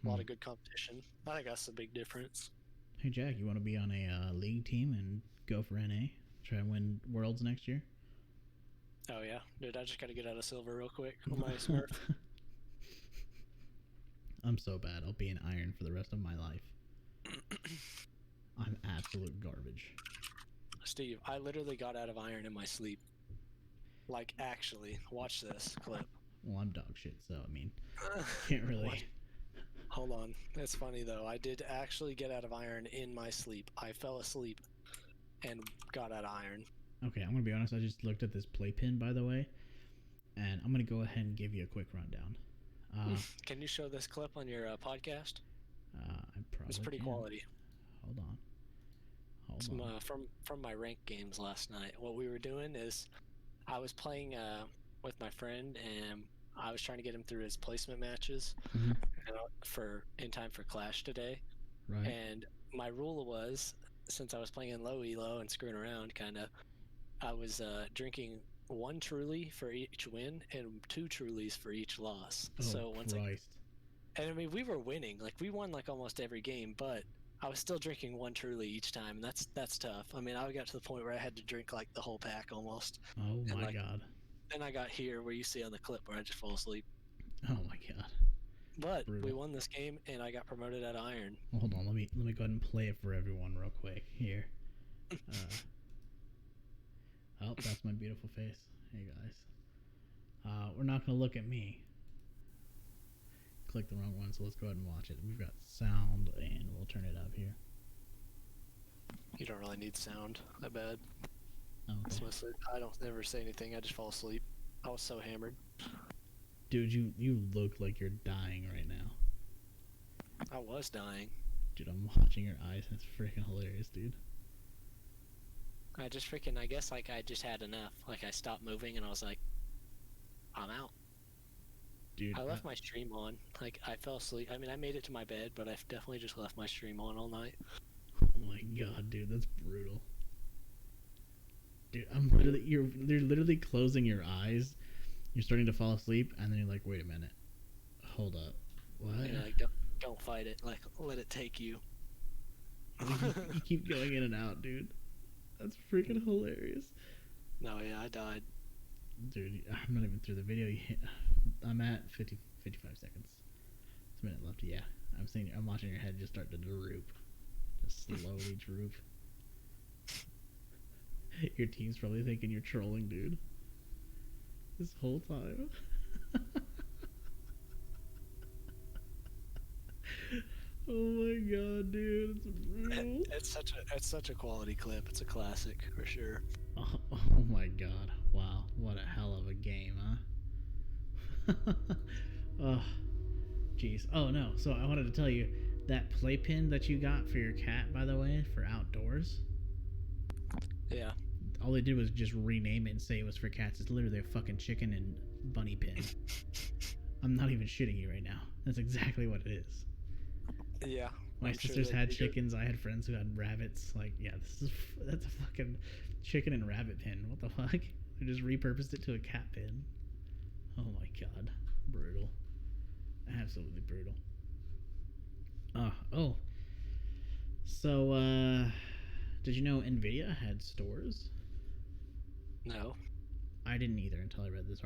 A lot of good competition. I think that's the big difference.
Hey Jack, you want to be on a league team and go for NA? Try and win worlds next year.
Oh yeah, dude, I just got to get out of silver real quick on my Smurf.
I'm so bad. I'll be an iron for the rest of my life. I'm absolute garbage.
Steve, I literally got out of iron in my sleep. Like, actually, watch this clip.
Well, I'm dog shit, so I mean, can't really.
What? Hold on. It's funny though. I did actually get out of iron in my sleep. I fell asleep and got out of iron.
Okay, I'm gonna be honest. I just looked at this playpin, by the way, and I'm gonna go ahead and give you a quick rundown.
Can you show this clip on your podcast?
I probably
It's pretty
can.
quality.
Hold on.
It's from my rank games last night. What we were doing is I was playing with my friend and I was trying to get him through his placement matches for in time for Clash today.
Right.
And my rule was, since I was playing in low elo and screwing around, kind of, I was drinking one Truly for each win and two Trulies for each loss.
Oh,
so once
Christ.
and I mean, we were winning. Like we won like almost every game, but I was still drinking one Truly each time, and that's tough. I mean, I got to the point where I had to drink like the whole pack almost.
Oh
And
my
like
god.
then I got here where you see on the clip where I just fall asleep.
Oh my god.
But
Brutal.
we won this game, and I got promoted out of iron.
Well, hold on. Let me go ahead and play it for everyone real quick here. Oh, that's my beautiful face. Hey guys. We're not gonna look at me. Click the wrong one, so let's go ahead and watch it. We've got sound, and we'll turn it up here.
You don't really need sound that bad.
Okay.
I don't ever say anything. I just fall asleep. I was so hammered.
Dude, you look like you're dying right now.
I was dying.
Dude, I'm watching your eyes. That's freaking hilarious, dude.
I just freaking, I guess, like, I just had enough. Like, I stopped moving and I was like, I'm out.
Dude,
I left my stream on. Like, I fell asleep. I mean, I made it to my bed, but I definitely just left my stream on all night.
oh my god, dude, that's brutal. Dude, you're literally closing your eyes. You're starting to fall asleep, and then you're like, wait a minute, hold up, what?
You're like, don't fight it. Like, let it take you.
You keep going in and out, dude. That's freaking hilarious.
No, yeah, I died.
Dude, I'm not even through the video. I'm at 55 seconds. It's a minute left. Yeah, I'm watching your head just start to droop. Just slowly droop. Your team's probably thinking you're trolling, dude. This whole time. Oh my god, dude, it's brutal.
It's such a quality clip. It's a classic for sure.
Oh my god. Wow, what a hell of a game, huh? Oh, jeez. Oh no, so I wanted to tell you that playpen that you got for your cat, by the way, for outdoors.
Yeah.
All they did was just rename it and say it was for cats. It's literally a fucking chicken and bunny pin. I'm not even shitting you right now. That's exactly what it is.
Yeah.
My sisters had chickens. I had friends who had rabbits. Like, yeah, that's a fucking chicken and rabbit pin. What the fuck? They just repurposed it to a cat pin. Oh my god, brutal. Absolutely brutal. Oh. So, did you know Nvidia had stores?
No.
I didn't either until I read this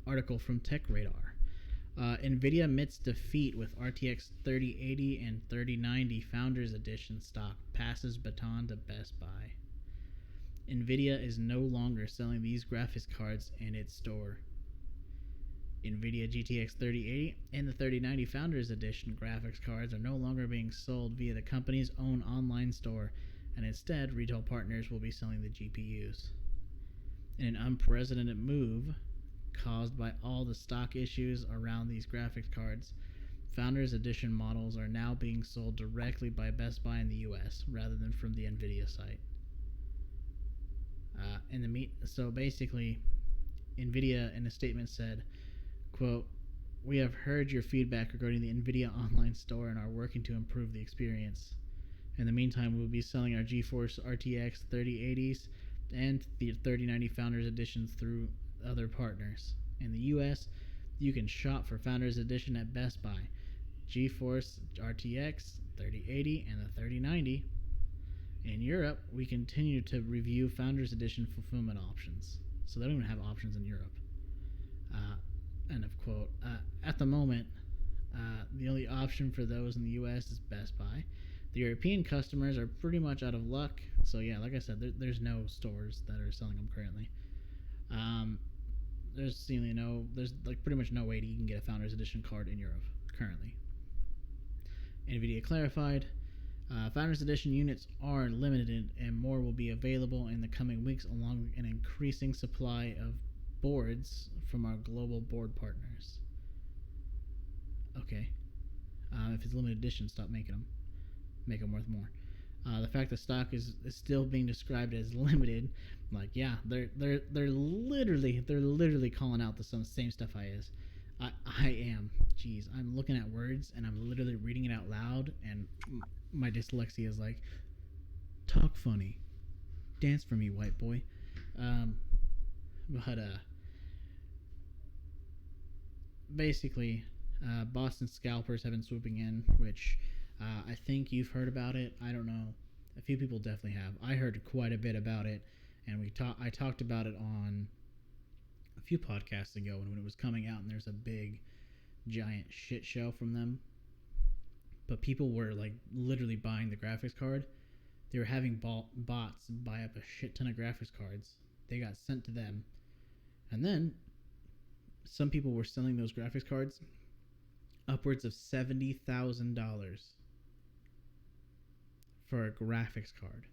article from Tech Radar. Nvidia admits defeat with RTX 3080 and 3090 Founders Edition stock passes baton to Best Buy. Nvidia is no longer selling these graphics cards in its store. Nvidia GTX 3080 and the 3090 Founders Edition graphics cards are no longer being sold via the company's own online store, and instead retail partners will be selling the GPUs. In an unprecedented move caused by all the stock issues around these graphics cards, Founders Edition models are now being sold directly by Best Buy in the US rather than from the Nvidia site. So basically, Nvidia in a statement said, quote, "We have heard your feedback regarding the Nvidia online store and are working to improve the experience. In the meantime, we'll be selling our GeForce RTX 3080s and the 3090 Founders Editions through other partners. In the US, you can shop for Founders Edition at Best Buy, GeForce RTX 3080 and the 3090. In Europe, we continue to review Founders Edition fulfillment options." So they don't even have options in Europe. End of quote. At the moment, the only option for those in the US is Best Buy. The European customers are pretty much out of luck. So yeah, like I said, there's no stores that are selling them currently. There's like pretty much no way that you can get a Founders Edition card in Europe currently. Nvidia clarified, Founders Edition units are limited and more will be available in the coming weeks along with an increasing supply of boards from our global board partners. Okay. If it's limited edition, stop making them. Make them worth more. The fact that stock is still being described as limited, like yeah, they're literally calling out the same stuff I am. Jeez, I'm looking at words and I'm literally reading it out loud, and my dyslexia is like, talk funny, dance for me, white boy. But basically, Boston scalpers have been swooping in, which I think you've heard about it. I don't know. A few people definitely have. I heard quite a bit about it, and I talked about it on a few podcasts ago when it was coming out, and there's a big, giant shit show from them. But people were like literally buying the graphics card. They were having bots buy up a shit ton of graphics cards. They got sent to them, and then some people were selling those graphics cards upwards of $70,000 for a graphics card.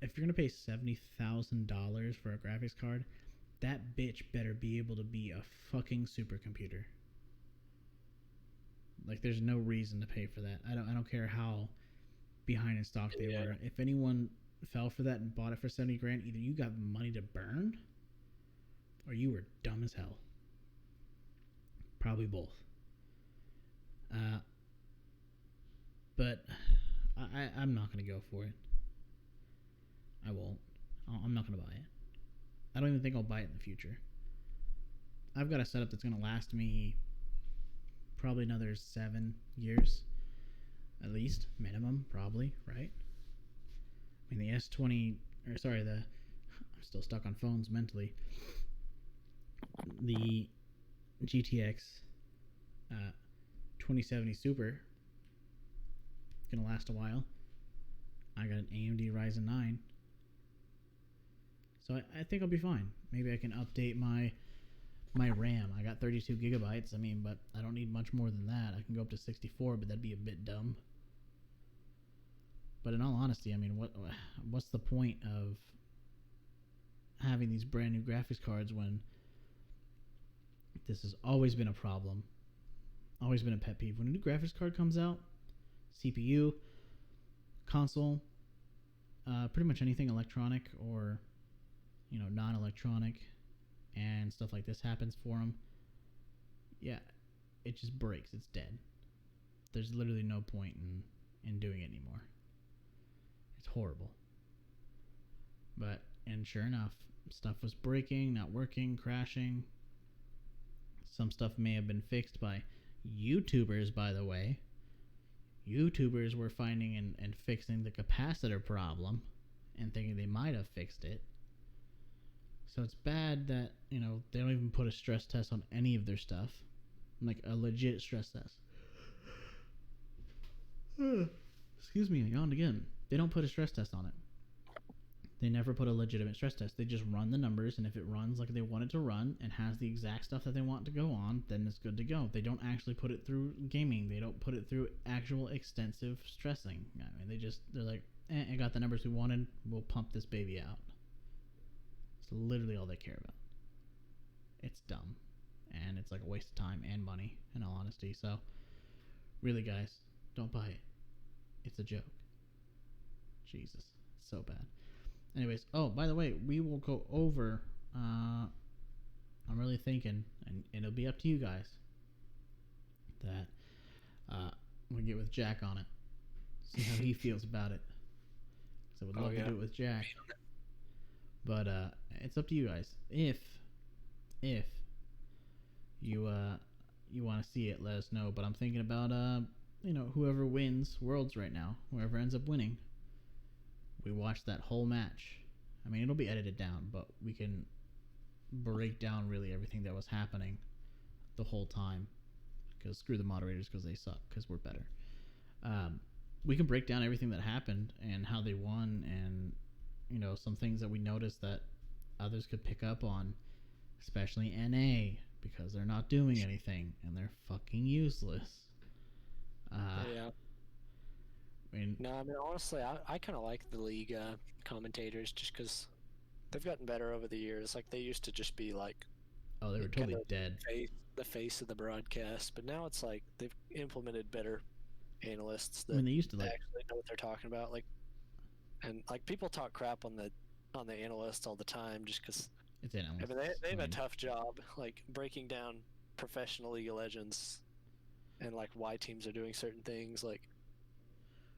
if you're gonna pay $70,000 for a graphics card, that bitch better be able to be a fucking supercomputer. Like, there's no reason to pay for that. I don't care how behind in stock they
Yeah.
were. If anyone fell for that and bought it for 70 grand, either you got money to burn or you were dumb as hell. Probably both. But I'm not going to go for it. I won't. I'm not going to buy it. I don't even think I'll buy it in the future. I've got a setup that's going to last me probably another 7 years. At least. Minimum, probably, right? I mean, the S20... Or, sorry, I'm still stuck on phones mentally. The GTX 2070 Super gonna last a while. I got an AMD Ryzen 9, so I think I'll be fine. Maybe I can update my RAM. I got 32 gigabytes. I mean, but I don't need much more than that. I can go up to 64, but that'd be a bit dumb. But in all honesty, I mean, what's the point of having these brand new graphics cards when this has always been a problem, always been a pet peeve? When a new graphics card comes out, CPU, console, pretty much anything electronic or non-electronic, and stuff like this happens for them, yeah, it just breaks. It's dead. There's literally no point in doing it anymore. It's horrible. And sure enough, stuff was breaking, not working, crashing. Some stuff may have been fixed by YouTubers, by the way. YouTubers were finding and fixing the capacitor problem and thinking they might have fixed it. So it's bad that, they don't even put a stress test on any of their stuff. Like a legit stress test. Excuse me, I yawned again. They don't put a stress test on it. They never put a legitimate stress test. They just run the numbers, and if it runs like they want it to run and has the exact stuff that they want to go on, then it's good to go. They don't actually put it through gaming. They don't put it through actual extensive stressing. I mean, they're like, I got the numbers we wanted. We'll pump this baby out. It's literally all they care about. It's dumb, and it's like a waste of time and money, in all honesty. So, really, guys, don't buy it. It's a joke. Jesus, it's so bad. Anyways, by the way, we will go over, I'm really thinking, and it'll be up to you guys, that we get with Jack on it. See how he feels about it. So I would love to do it with Jack. But it's up to you guys. If you want to see it, let us know. But I'm thinking about whoever wins Worlds right now, whoever ends up winning, we watch that whole match. I mean, it'll be edited down, but we can break down really everything that was happening the whole time. Because screw the moderators, because they suck, because we're better. We can break down everything that happened and how they won, and some things that we noticed that others could pick up on, especially NA, because they're not doing anything and they're fucking useless.
Yeah. Honestly, I kind of like the league commentators just because they've gotten better over the years. Like, they used to just be like,
oh, they were totally dead.
The face of the broadcast, but now it's like they've implemented better analysts that
they used to
actually know what they're talking about. And people talk crap on the analysts all the time just because
it's analysts.
I mean, they have a tough job, like breaking down professional League of Legends and like why teams are doing certain things. Like,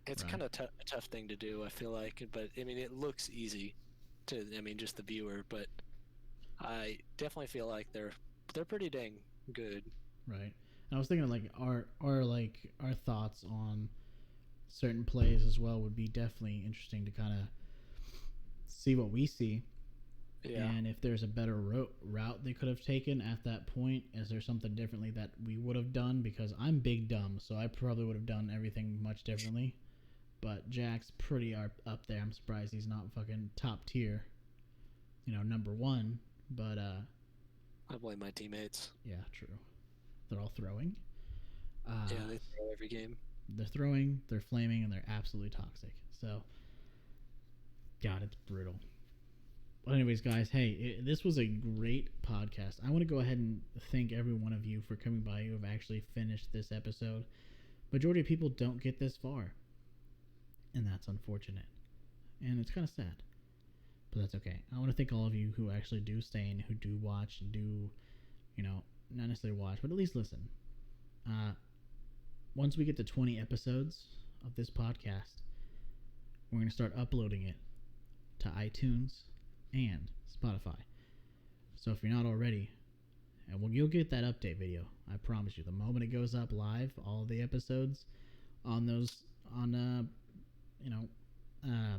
it's kind of a tough thing to do, I feel like. But I mean, it looks easy to just the viewer, but I definitely feel like they're pretty dang good.
Right. And I was thinking like our thoughts on certain plays as well would be definitely interesting to kind of see what we see. Yeah. And if there's a better route they could have taken at that point, is there something differently that we would have done? Because I'm big dumb, so I probably would have done everything much differently. But Jack's pretty up there. I'm surprised he's not fucking top tier, number one. But
I blame my teammates.
Yeah, true. They're all throwing.
Yeah, they throw every game.
They're throwing, they're flaming, and they're absolutely toxic. So God, it's brutal. But anyways, guys, hey, this was a great podcast. I want to go ahead and thank every one of you for coming by who have actually finished this episode. Majority of people don't get this far, and that's unfortunate, and it's kind of sad, but that's okay. I want to thank all of you who actually do stay and who do watch and do, not necessarily watch, but at least listen. Once we get to 20 episodes of this podcast, we're going to start uploading it to iTunes and Spotify. So if you're not already, you'll get that update video. I promise you. The moment it goes up live, all the episodes on those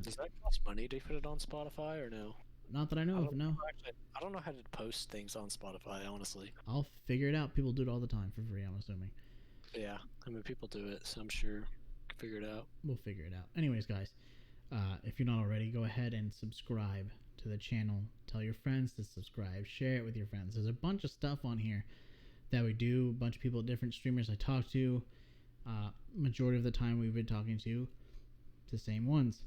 Does that cost money to put it on Spotify or no?
Not that I know of. No.
Actually, I don't know how to post things on Spotify, honestly.
I'll figure it out. People do it all the time for free, I'm assuming.
Yeah, I mean, people do it, so I'm sure we can figure it out.
We'll figure it out. Anyways, guys, if you're not already, go ahead and subscribe to the channel. Tell your friends to subscribe. Share it with your friends. There's a bunch of stuff on here that we do. A bunch of people, different streamers I talk to. Majority of the time we've been talking to the same ones.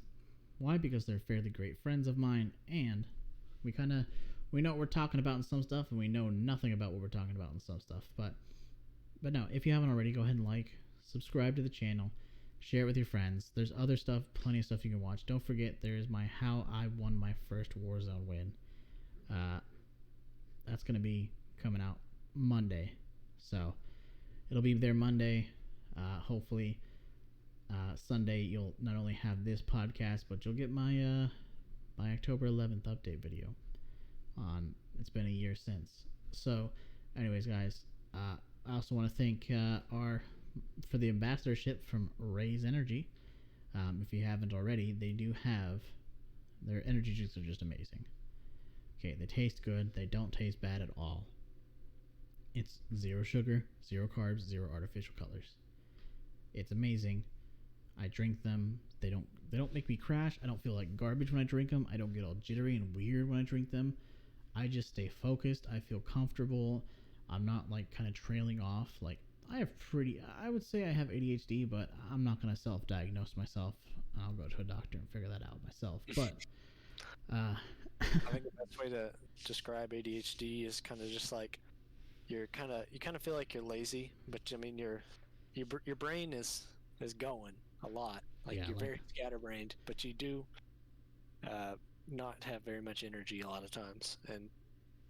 Why? Because they're fairly great friends of mine, and we know what we're talking about in some stuff, and we know nothing about what we're talking about in some stuff. But no, if you haven't already, go ahead and subscribe to the channel, share it with your friends. There's other stuff, plenty of stuff you can watch. Don't forget, there's my How I Won My First Warzone Win. That's going to be coming out Monday. So it'll be there Monday. Hopefully Sunday you'll not only have this podcast, but you'll get my October 11th update video on It's Been a Year Since. So anyways, guys, I also want to thank for the ambassadorship from Raze Energy. If you haven't already, they do have their energy drinks are just amazing. Okay, they taste good. They don't taste bad at all. It's 0 sugar, 0 carbs, 0 artificial colors. It's amazing. I drink them. They don't make me crash. I don't feel like garbage when I drink them. I don't get all jittery and weird when I drink them. I just stay focused. I feel comfortable. I'm not kind of trailing off. I would say I have ADHD, but I'm not going to self-diagnose myself. I'll go to a doctor and figure that out myself. But
I think the best way to describe ADHD is kind of just you kind of feel like you're lazy, but I mean your brain is going a lot. You're very scatterbrained, but you do not have very much energy a lot of times, and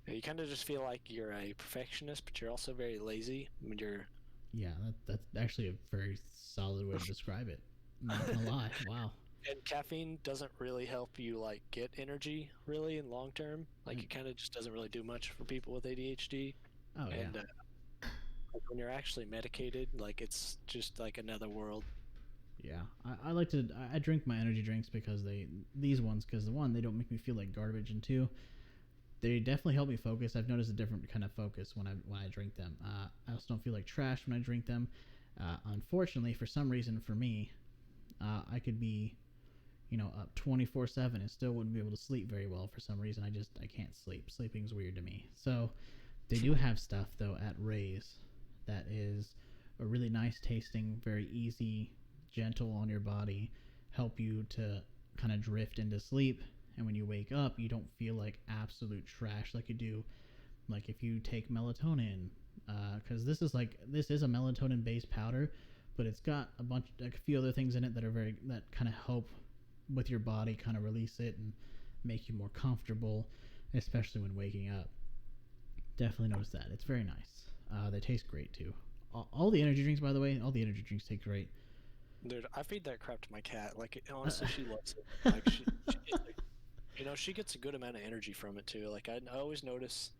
you kind of just feel like you're a perfectionist, but you're also very lazy when you're.
Yeah, that's actually a very solid way to describe it. Not gonna lie. Wow.
And caffeine doesn't really help you get energy really in long term. It kind of just doesn't really do much for people with ADHD.
Oh yeah.
And when you're actually medicated, it's just another world.
Yeah, I drink my energy drinks because these ones, because one, they don't make me feel like garbage, and two, they definitely help me focus. I've noticed a different kind of focus when I drink them. I also don't feel like trash when I drink them. Unfortunately, for some reason, for me, I could be, up 24/7 and still wouldn't be able to sleep very well for some reason. I can't sleep. Sleeping's weird to me. So they do have stuff though at Raze that is a really nice tasting, very easy, gentle on your body, help you to kind of drift into sleep. And when you wake up, you don't feel like absolute trash like you do if you take melatonin, because this is a melatonin based powder, but it's got a few other things in it that kind of help with your body, kind of release it and make you more comfortable, especially when waking up. Definitely notice that. It's very nice. They taste great too. All the energy drinks, by the way, all the energy drinks taste great.
Dude, I feed that crap to my cat. Honestly, she loves it. She gets a good amount of energy from it too. I always notice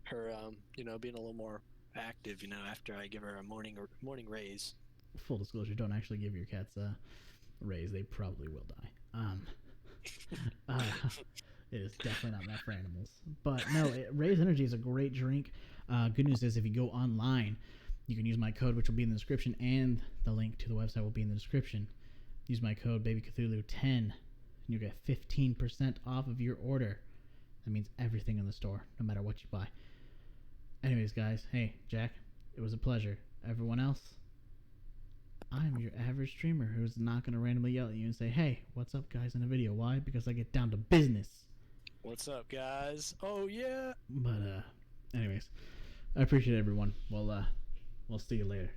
her, being a little more active, after I give her a morning raise.
Full disclosure, don't actually give your cats a raise. They probably will die. It is definitely not meant for animals. But no, Raze Energy is a great drink. Good news is if you go online, you can use my code, which will be in the description, and the link to the website will be in the description. Use my code BabyCthulhu10, and you'll get 15% off of your order. That means everything in the store, no matter what you buy. Anyways, guys, hey, Jack, it was a pleasure. Everyone else, I'm your your average streamer who's not gonna randomly yell at you and say, "Hey, what's up, guys?" in a video. Why? Because I get down to business.
What's up, guys? Oh yeah.
But anyways, I appreciate everyone. We'll see you later.